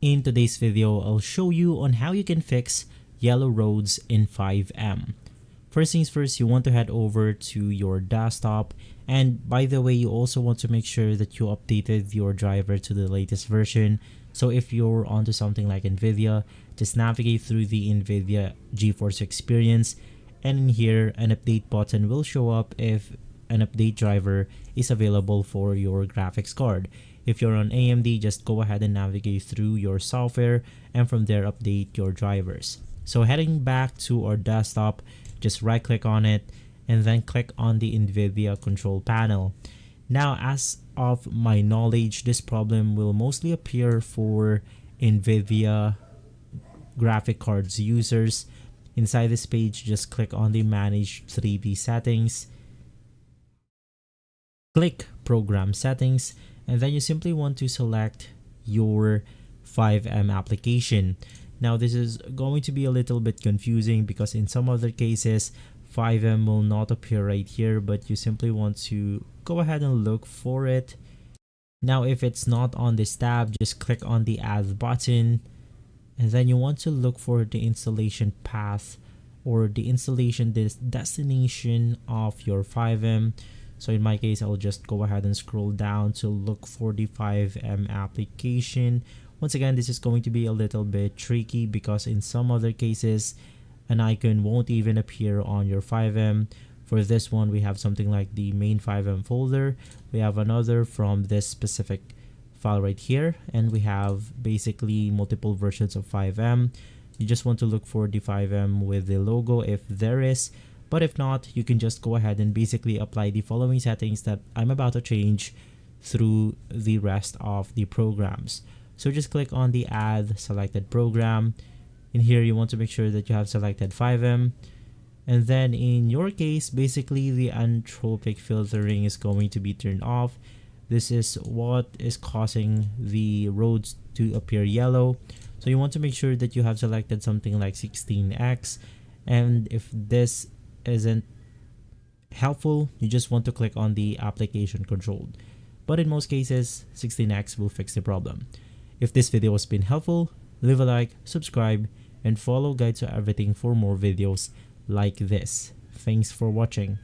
In today's video, I'll show you on how you can fix yellow roads in FiveM. First things first, you want to head over to your desktop, and by the way, you also want to make sure that you updated your driver to the latest version. So if you're onto something like NVIDIA, just navigate through the NVIDIA GeForce experience, and in here an update button will show up if an update driver is available for your graphics card. If you're on AMD, just go ahead and navigate through your software and from there update your drivers. So heading back to our desktop, just right click on it and then click on the NVIDIA control panel. Now, as of my knowledge, this problem will mostly appear for NVIDIA graphic cards users. Inside this page, just click on the Manage 3D Settings, click Program Settings, and then you simply want to select your FiveM application. Now, this is going to be a little bit confusing because in some other cases, FiveM will not appear right here, but you simply want to go ahead and look for it. Now, if it's not on this tab, just click on the Add button, and then you want to look for the installation path or the installation destination of your FiveM. So in my case, I'll just go ahead and scroll down to look for the FiveM application. Once again, this is going to be a little bit tricky because in some other cases, an icon won't even appear on your FiveM. For this one, we have something like the main FiveM folder. We have another from this specific file right here, and we have basically multiple versions of FiveM. You just want to look for the FiveM with the logo if there is. But if not, you can just go ahead and basically apply the following settings that I'm about to change through the rest of the programs. So just click on the Add Selected Program. In here, you want to make sure that you have selected FiveM. And then in your case, basically the anthropic filtering is going to be turned off. This is what is causing the roads to appear yellow. So you want to make sure that you have selected something like 16x. And if this isn't helpful, you just want to click on the application controlled. But in most cases, 16x will fix the problem. If this video has been helpful, leave a like, subscribe, and follow Guide to Everything for more videos like this. Thanks for watching.